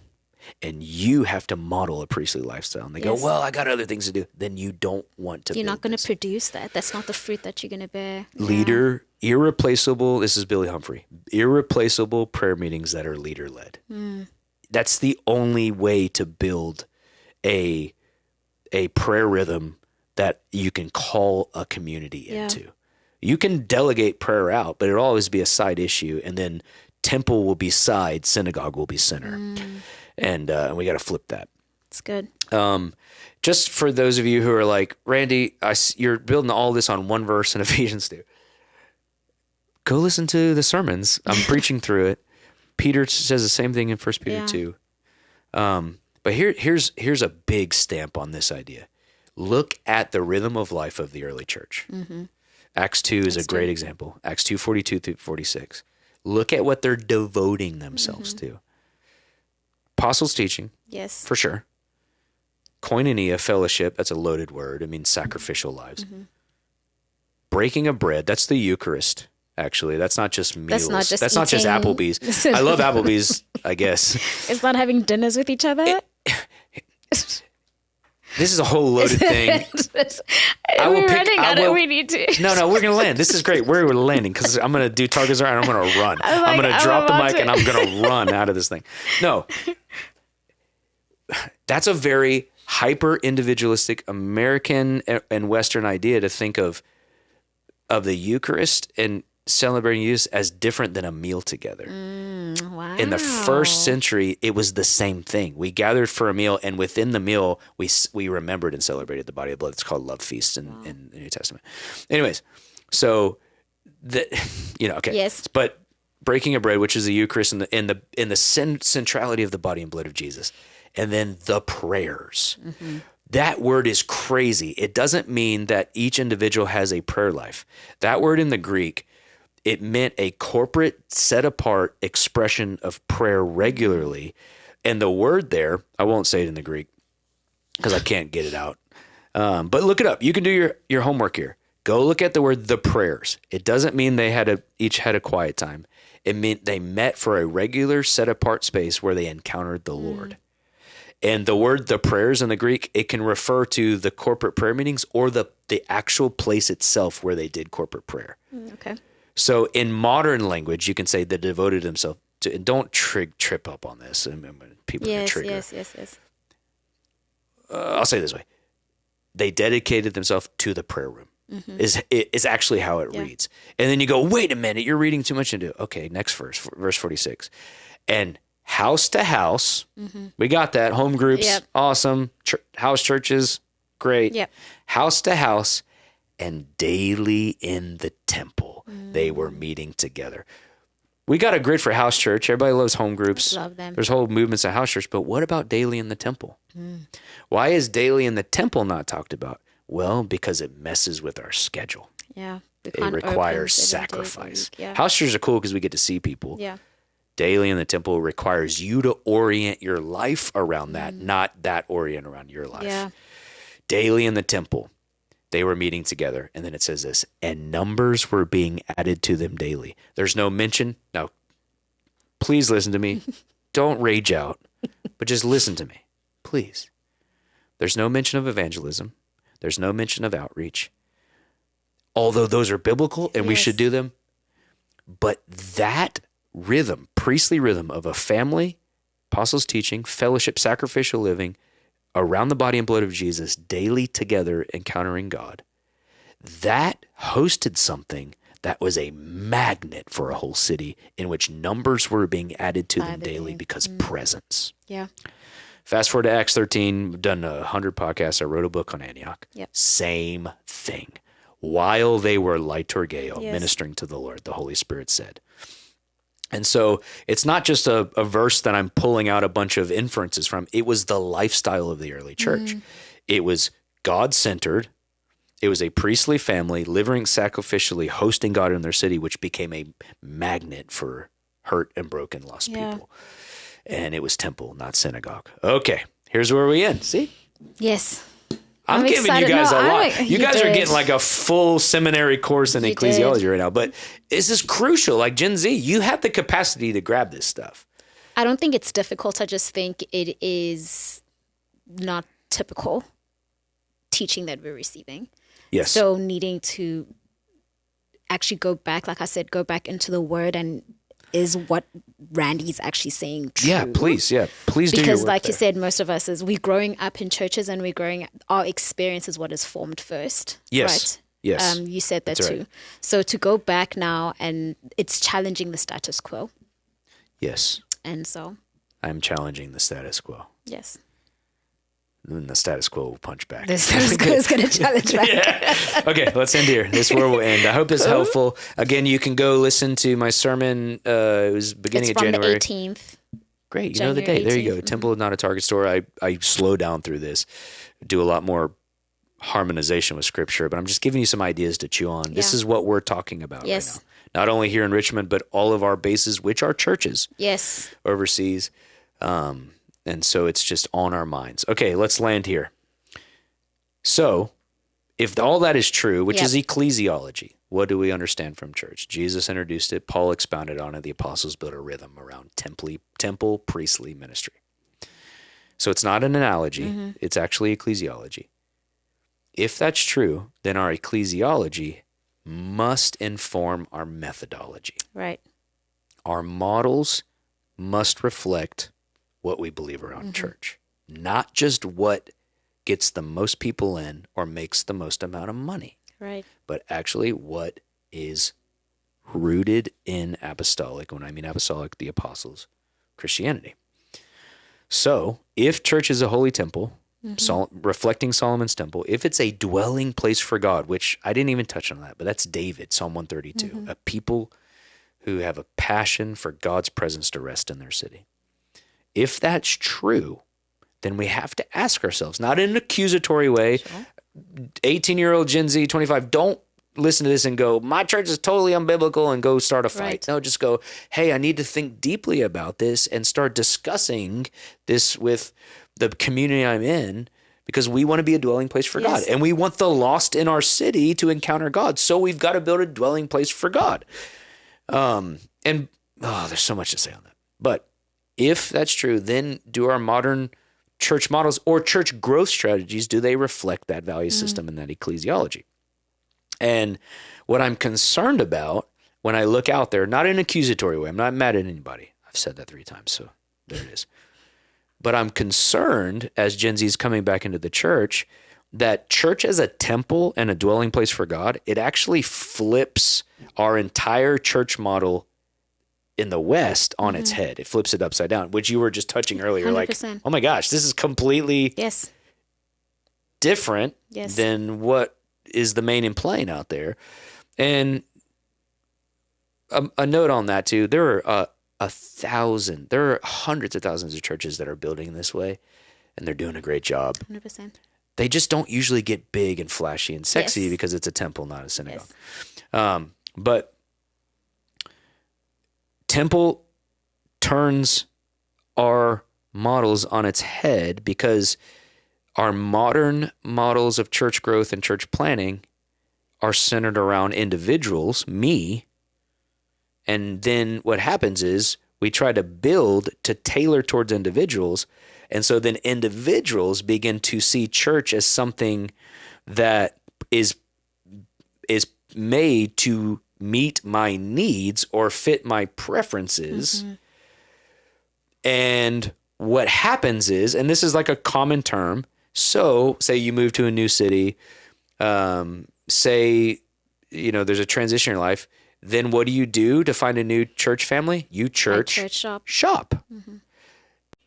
And you have to model a priestly lifestyle. And they go, well, I got other things to do. Then you don't want to. You're not going to produce that. That's not the fruit that you're going to bear. Leader, irreplaceable. This is Billy Humphrey. Irreplaceable prayer meetings that are leader led. That's the only way to build a prayer rhythm that you can call a community into. You can delegate prayer out, but it'll always be a side issue. And then temple will be side, synagogue will be center. And we got to flip that. It's good. Just for those of you who are like, Randy, you're building all this on one verse in Ephesians 2. Go listen to the sermons. I'm preaching through it. Peter says the same thing in 1 Peter 2. But here's a big stamp on this idea. Look at the rhythm of life of the early church. Acts 2 is a great example. Acts 2:42 through 46. Look at what they're devoting themselves to. Apostles' teaching, yes, for sure. Koinonia, fellowship, that's a loaded word. It means sacrificial lives. Breaking of bread, that's the Eucharist, actually. That's not just meals. That's not just Applebee's. I love Applebee's, I guess. It's not having dinners with each other? This is a whole loaded thing. We're running out of we need to. No, we're going to land. This is great. We're landing because I'm going to do Target and I'm going to run. I'm going to drop the mic and I'm going to run out of this thing. No. That's a very hyper-individualistic American and Western idea to think of the Eucharist and celebrating Jesus as different than a meal together. Wow. In the first century, it was the same thing. We gathered for a meal, and within the meal, we remembered and celebrated the body and blood. It's called love feasts in the New Testament. Anyways, so okay. Yes. But breaking of bread, which is the Eucharist, in the centrality of the body and blood of Jesus, and then the prayers. That word is crazy. It doesn't mean that each individual has a prayer life. That word in the Greek, it meant a corporate, set-apart expression of prayer regularly. And the word there, I won't say it in the Greek because I can't get it out. But look it up. You can do your homework here. Go look at the word the prayers. It doesn't mean they each had a quiet time. It meant they met for a regular, set-apart space where they encountered the Lord. And the word the prayers in the Greek, it can refer to the corporate prayer meetings or the actual place itself where they did corporate prayer. Okay. So in modern language, you can say they devoted themselves to, and don't trip up on this. People get triggered. Yes. I'll say it this way. They dedicated themselves to the prayer room is actually how it reads. And then you go, wait a minute, you're reading too much into it. Okay, next verse 46. And house to house, we got that. Home groups, awesome. House churches, great. Yep. House to house and daily in the temple. They were meeting together. We got a grid for house church. Everybody loves home groups. Love them. There's whole movements of house church. But what about daily in the temple? Why is daily in the temple not talked about? Well, because it messes with our schedule. Yeah. It requires sacrifice. Yeah. House churches are cool because we get to see people. Yeah. Daily in the temple requires you to orient your life around that, not that orient around your life. Yeah. Daily in the temple, they were meeting together. And then it says this, and numbers were being added to them daily. There's no mention. Now, please listen to me. Don't rage out, but just listen to me, please. There's no mention of evangelism. There's no mention of outreach. Although those are biblical and we should do them. But that rhythm, priestly rhythm of a family, apostles' teaching, fellowship, sacrificial living around the body and blood of Jesus, daily together encountering God, that hosted something that was a magnet for a whole city in which numbers were being added to them daily because presence. Yeah. Fast forward to Acts 13, we've done 100 podcasts. I wrote a book on Antioch. Yep. Same thing. While they were liturgeo, Yes. ministering to the Lord, the Holy Spirit said. And so it's not just a verse that I'm pulling out a bunch of inferences from. It was the lifestyle of the early church. It was God-centered. It was a priestly family living sacrificially, hosting God in their city, which became a magnet for hurt and broken, lost people. And it was temple, not synagogue. Okay, here's where we end. See? Yes. I'm giving excited. you guys No, a lot. You guys are did. getting like a full seminary course in You ecclesiology did. right now. But this is crucial. Like Gen Z, you have the capacity to grab this stuff. I don't think it's difficult. I just think it is not typical teaching that we're receiving. Yes. So needing to actually go back, like I said, go back into the word and is what Randy's actually saying true? Yeah, please. Yeah, please do your Because work like there. you said, most of us we're growing up in churches and our experience is what is formed first. Yes. Right? Yes. You said that That's too. right. So to go back now and it's challenging the status quo. Yes. And so, I'm challenging the status quo. yes. And the status quo will punch back. The status quo is going to challenge back. Yeah. Okay, let's end here. This is where we'll end. I hope this is helpful. Again, you can go listen to my sermon. It was beginning It's of from January. the 18th. Great. You know the January date. There you go. 18th. Temple is not a Target store. I slow down through this, do a lot more harmonization with scripture, but I'm just giving you some ideas to chew on. This Yeah. is what we're talking about Yes. right now. Not only here in Richmond, but all of our bases, which are churches Yes. overseas. And so it's just on our minds. Okay, let's land here. So if all that is true, which Yep. is ecclesiology, what do we understand from church? Jesus introduced it. Paul expounded on it. The apostles built a rhythm around temple priestly ministry. So it's not an analogy. It's actually ecclesiology. If that's true, then our ecclesiology must inform our methodology. Right. Our models must reflect what we believe around church, not just what gets the most people in or makes the most amount of money, Right. but actually what is rooted in apostolic, when I mean apostolic, the apostles, Christianity. So if church is a holy temple, reflecting Solomon's temple, if it's a dwelling place for God, which I didn't even touch on that, but that's David, Psalm 132, a people who have a passion for God's presence to rest in their city. If that's true, then we have to ask ourselves, not in an accusatory way, 18-year-old Gen Z, 25, don't listen to this and go, my church is totally unbiblical and go start a fight. Right. No, just go, hey, I need to think deeply about this and start discussing this with the community I'm in because we want to be a dwelling place for God. Yes. And we want the lost in our city to encounter God. So we've got to build a dwelling place for God. There's so much to say on that. But if that's true, then do our modern church models or church growth strategies, do they reflect that value system and that ecclesiology? And what I'm concerned about when I look out there, not in an accusatory way, I'm not mad at anybody. I've said that 3 times, so there it is. But I'm concerned as Gen Z is coming back into the church that church as a temple and a dwelling place for God, it actually flips our entire church model in the West on its head. It flips it upside down, which you were just touching earlier. 100%. Like, oh my gosh, this is completely Yes. different Yes. than what is the main in playing out there. And a note on that too. There are there are hundreds of thousands of churches that are building this way, and they're doing a great job. 100%. They just don't usually get big and flashy and sexy Yes. because it's a temple, not a synagogue. Yes. But temple turns our models on its head because our modern models of church growth and church planning are centered around individuals, me. And then what happens is we try to build to tailor towards individuals. And so then individuals begin to see church as something that is made to meet my needs or fit my preferences. Mm-hmm. And what happens is, and this is like a common term. So say you move to a new city, say, there's a transition in your life. Then what do you do to find a new church family? You church shop. Mm-hmm.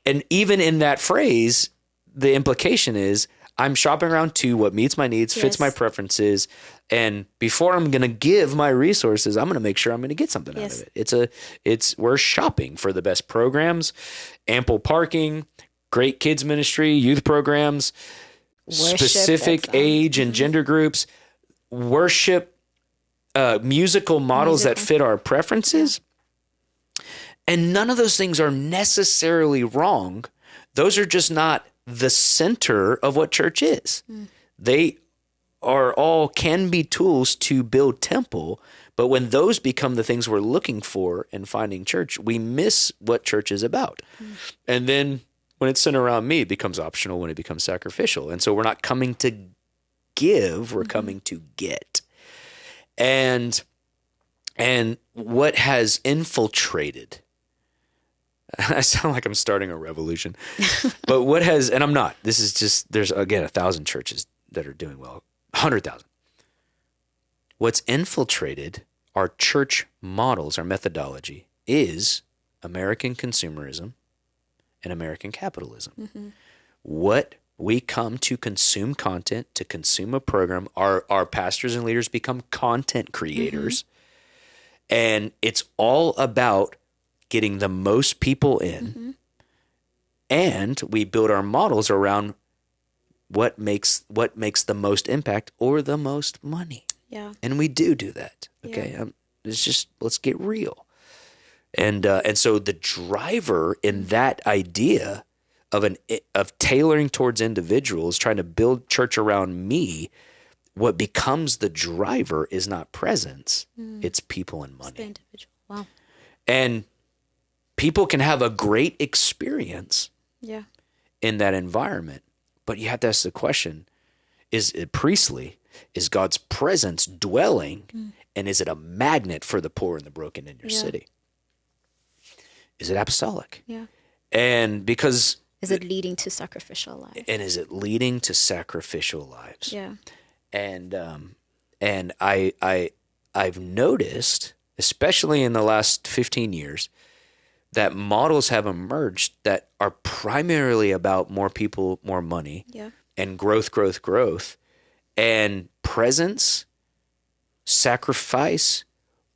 And even in that phrase, the implication is I'm shopping around to what meets my needs, fits my preferences. And before I'm going to give my resources, I'm going to make sure I'm going to get something out of it. We're shopping for the best programs, ample parking, great kids ministry, youth programs, specific age and gender groups, worship, musical models that fit our preferences. And none of those things are necessarily wrong. Those are just not the center of what church is. They can be tools to build temple, but when those become the things we're looking for in finding church, we miss what church is about. And then when it's centered around me, it becomes optional when it becomes sacrificial. And so we're not coming to give, we're coming to get. And what has infiltrated, I sound like I'm starting a revolution, but and I'm not, this is just, there's again, 1,000 churches that are doing well, 100,000. What's infiltrated our church models, our methodology, is American consumerism and American capitalism. Mm-hmm. What we come to consume content, to consume a program. Our pastors and leaders become content creators. Mm-hmm. And it's all about getting the most people in. Mm-hmm. And we build our models around what makes the most impact or the most money. Yeah. And we do that. Okay. Yeah. It's just, let's get real. And so the driver in that idea of tailoring towards individuals, trying to build church around me, what becomes the driver is not presence, it's people and money. It's the individual. Wow. And people can have a great experience in that environment, but you have to ask the question, is it priestly? Is God's presence dwelling? And is it a magnet for the poor and the broken in your city? Is it apostolic? Yeah. And because... Is it leading to sacrificial lives? And is it leading to sacrificial lives? Yeah. And I've noticed, especially in the last 15 years, that models have emerged that are primarily about more people, more money, and growth, and presence, sacrifice,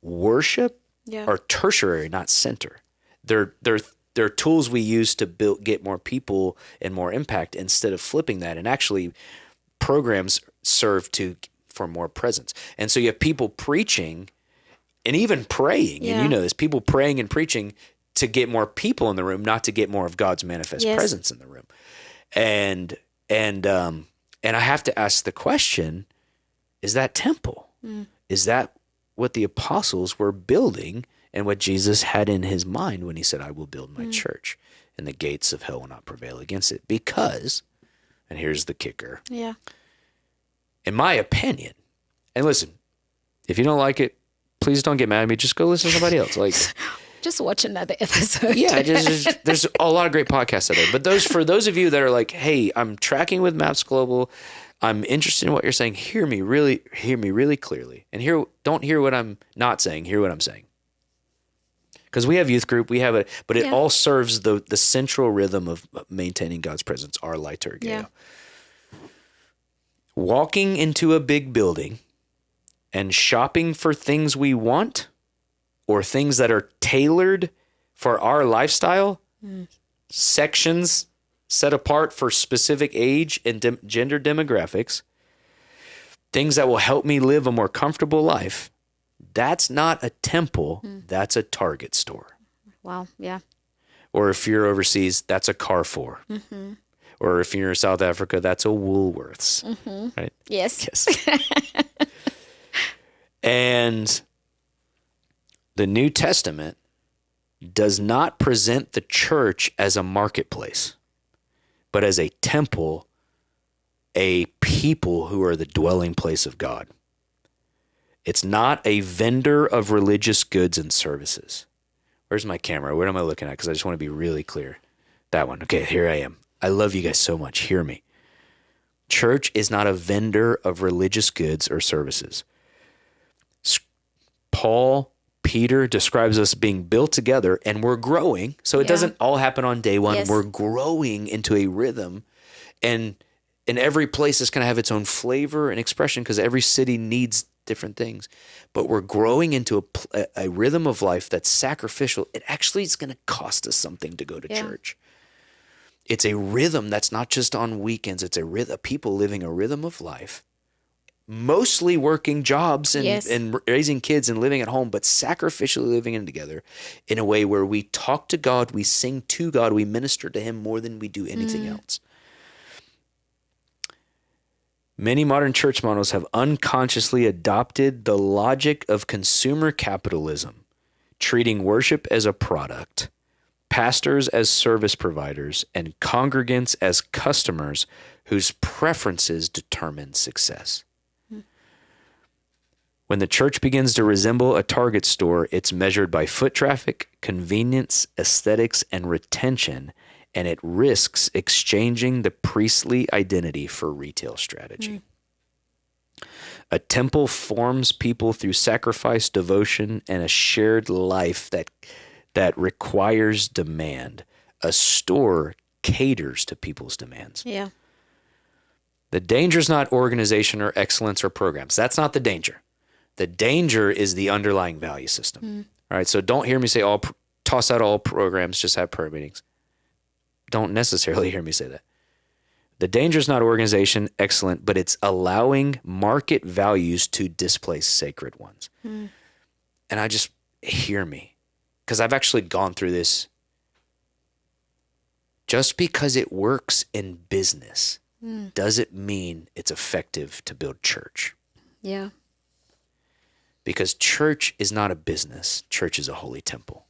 worship are tertiary, not center. They're tools we use to get more people and more impact instead of flipping that. And actually, programs serve for more presence. And so you have people preaching and even praying, and you know this, people praying and preaching to get more people in the room, not to get more of God's manifest presence in the room. And I have to ask the question, is that temple? Is that what the apostles were building and what Jesus had in his mind when he said, I will build my church and the gates of hell will not prevail against it? Because, and here's the kicker. Yeah. In my opinion, and listen, if you don't like it, please don't get mad at me. Just go listen to somebody else. Like, just watch another episode. Yeah, there's a lot of great podcasts out there. But for those of you that are like, hey, I'm tracking with Maps Global, I'm interested in what you're saying. Hear me really clearly, and don't hear what I'm not saying. Hear what I'm saying. Because we have youth group, but it all serves the central rhythm of maintaining God's presence, our liturgia. Yeah. Walking into a big building and shopping for things we want or things that are tailored for our lifestyle, sections set apart for specific age and gender demographics, things that will help me live a more comfortable life, that's not a temple, that's a Target store. Wow, yeah. Or if you're overseas, that's a Carrefour. Or if you're in South Africa, that's a Woolworths, right? Yes. And the New Testament does not present the church as a marketplace, but as a temple, a people who are the dwelling place of God. It's not a vendor of religious goods and services. Where's my camera? What am I looking at? Because I just want to be really clear. That one. Okay, here I am. I love you guys so much. Hear me. Church is not a vendor of religious goods or services. Peter describes us being built together, and we're growing. So it doesn't all happen on day one. Yes. We're growing into a rhythm, and every place is going to have its own flavor and expression because every city needs different things. But we're growing into a rhythm of life that's sacrificial. It actually is going to cost us something to go to church. It's a rhythm that's not just on weekends. It's a rhythm, people living a rhythm of life, mostly working jobs and raising kids and living at home, but sacrificially living in together in a way where we talk to God, we sing to God, we minister to him more than we do anything else. Many modern church models have unconsciously adopted the logic of consumer capitalism, treating worship as a product, pastors as service providers, and congregants as customers whose preferences determine success. When the church begins to resemble a Target store, it's measured by foot traffic, convenience, aesthetics, and retention, and it risks exchanging the priestly identity for retail strategy. A temple forms people through sacrifice, devotion, and a shared life that requires demand. A store caters to people's demands. Yeah. The danger is not organization or excellence or programs. That's not the danger. The danger is the underlying value system. All right, so don't hear me say toss out all programs, just have prayer meetings. Don't necessarily hear me say that. The danger is not organization, excellent, but it's allowing market values to displace sacred ones. And I just hear me, because I've actually gone through this. Just because it works in business doesn't mean it's effective to build church. Yeah. Because church is not a business. Church is a holy temple.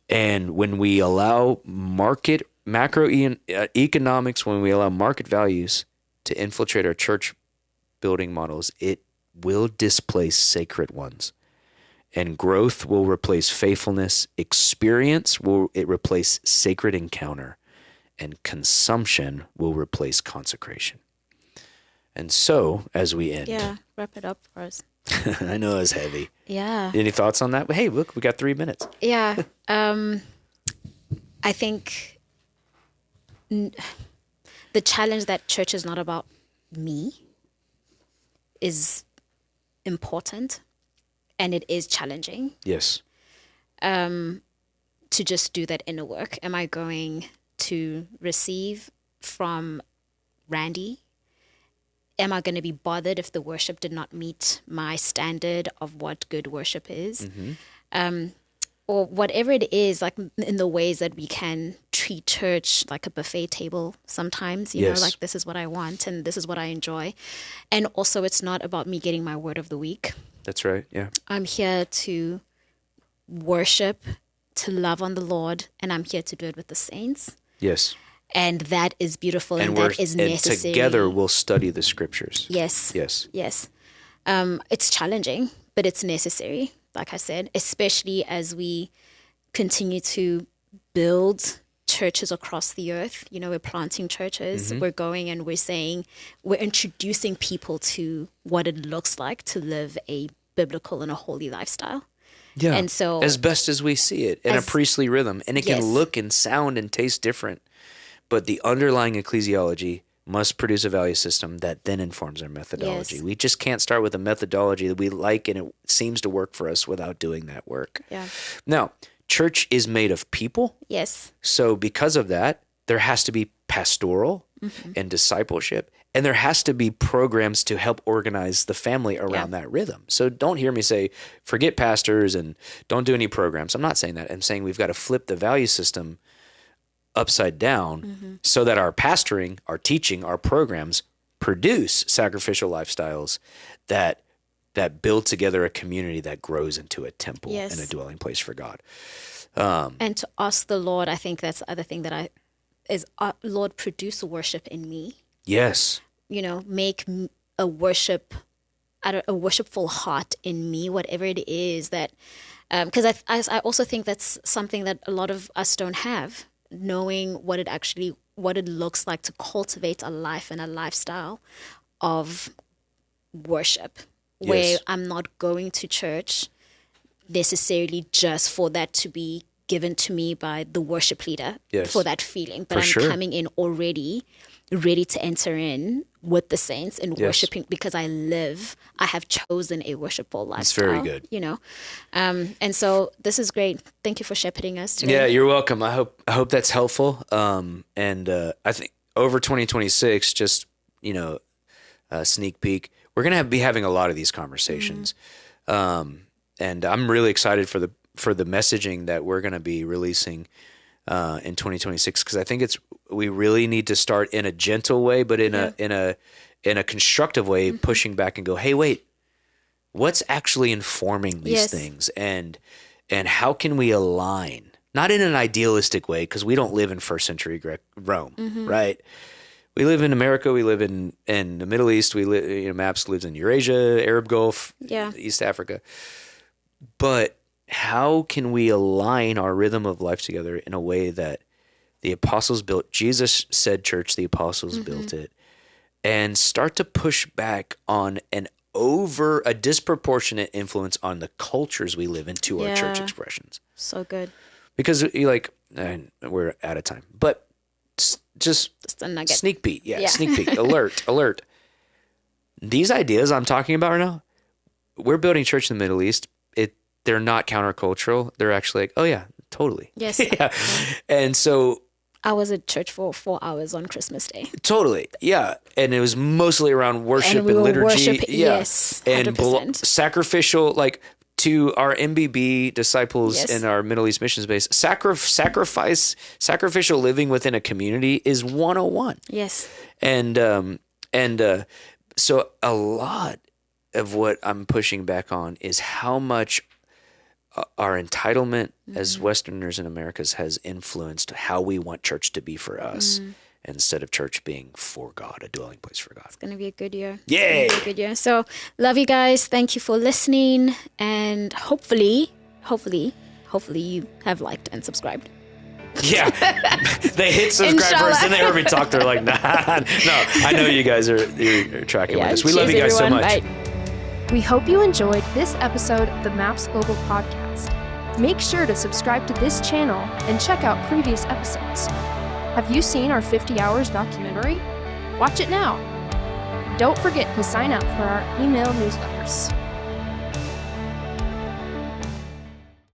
And when we allow macroeconomics, when we allow market values to infiltrate our church building models, it will displace sacred ones. And growth will replace faithfulness. Experience will replace sacred encounter. And consumption will replace consecration. And so, as we end. Yeah, wrap it up for us. I know it's heavy. Yeah. Any thoughts on that? But hey, look, we got 3 minutes. Yeah. I think the challenge that church is not about me is important, and it is challenging. Yes. To just do that inner work. Am I going to receive from Randy? Am I going to be bothered if the worship did not meet my standard of what good worship is? Or whatever it is, like in the ways that we can treat church like a buffet table sometimes, you know, like this is what I want and this is what I enjoy. And also it's not about me getting my word of the week. That's right, yeah. I'm here to worship, to love on the Lord, and I'm here to do it with the saints. Yes. And that is beautiful, and that is necessary. And together we'll study the scriptures. Yes. Yes. Yes. It's challenging, but it's necessary, like I said, especially as we continue to build churches across the earth. You know, we're planting churches. We're going and we're introducing people to what it looks like to live a biblical and a holy lifestyle. Yeah. And so, as best as we see it in a priestly rhythm. And it can look and sound and taste different. But the underlying ecclesiology must produce a value system that then informs our methodology. Yes. We just can't start with a methodology that we like and it seems to work for us without doing that work. Yeah. Now, church is made of people. Yes. So because of that, there has to be pastoral and discipleship, and there has to be programs to help organize the family around that rhythm. So don't hear me say, forget pastors and don't do any programs. I'm not saying that. I'm saying we've got to flip the value system upside down so that our pastoring, our teaching, our programs produce sacrificial lifestyles that build together a community that grows into a temple and a dwelling place for God. And to ask the Lord, I think that's the other thing that Lord, produce worship in me. Yes. Make a worshipful heart in me, whatever it is that, because I also think that's something that a lot of us don't have. Knowing what it looks like to cultivate a life and a lifestyle of worship, where I'm not going to church necessarily just for that to be given to me by the worship leader for that feeling, but I'm coming in already ready to enter in with the saints and worshiping because I have chosen a worshipful lifestyle. It's very good. And so this is great. Thank you for shepherding us today. Yeah, you're welcome. I hope that's helpful. And I think over 2026, just, a sneak peek, we're going to be having a lot of these conversations. And I'm really excited for the messaging that we're going to be releasing in 2026, because I think we really need to start in a gentle way, but in a constructive way, pushing back and go, hey, wait, what's actually informing these things, and how can we align? Not in an idealistic way, because we don't live in first century Rome, right? We live in America. We live in the Middle East. We live. Maps lives in Eurasia, Arab Gulf, East Africa, but how can we align our rhythm of life together in a way that the apostles built? Jesus said, church, the apostles built it, and start to push back on a disproportionate influence on the cultures we live in to our church expressions. So good. Because we're out of time, but just a nugget. Sneak peek. Yeah. Sneak peek. Alert. These ideas I'm talking about right now, we're building church in the Middle East. They're not countercultural. They're actually like, oh yeah, totally. Yes. And so I was at church for 4 hours on Christmas Day. Totally. Yeah. And it was mostly around worship and liturgy. Yes. 100%. And sacrificial, like to our MBB disciples in our Middle East missions base, sacrificial living within a community is 101. Yes. And so a lot of what I'm pushing back on is how much our entitlement as Westerners in Americas has influenced how we want church to be for us, instead of church being for God, a dwelling place for God. It's going to be a good year. Yay! A good year. So love you guys. Thank you for listening. And hopefully you have liked and subscribed. Yeah. They hit subscribe first, then they heard me talk. They're like, nah. No, I know you guys you're tracking with us. We love you guys so much. Bye. We hope you enjoyed this episode of the MAPS Global Podcast. Make sure to subscribe to this channel and check out previous episodes. Have you seen our 50 Hours documentary? Watch it now. Don't forget to sign up for our email newsletters.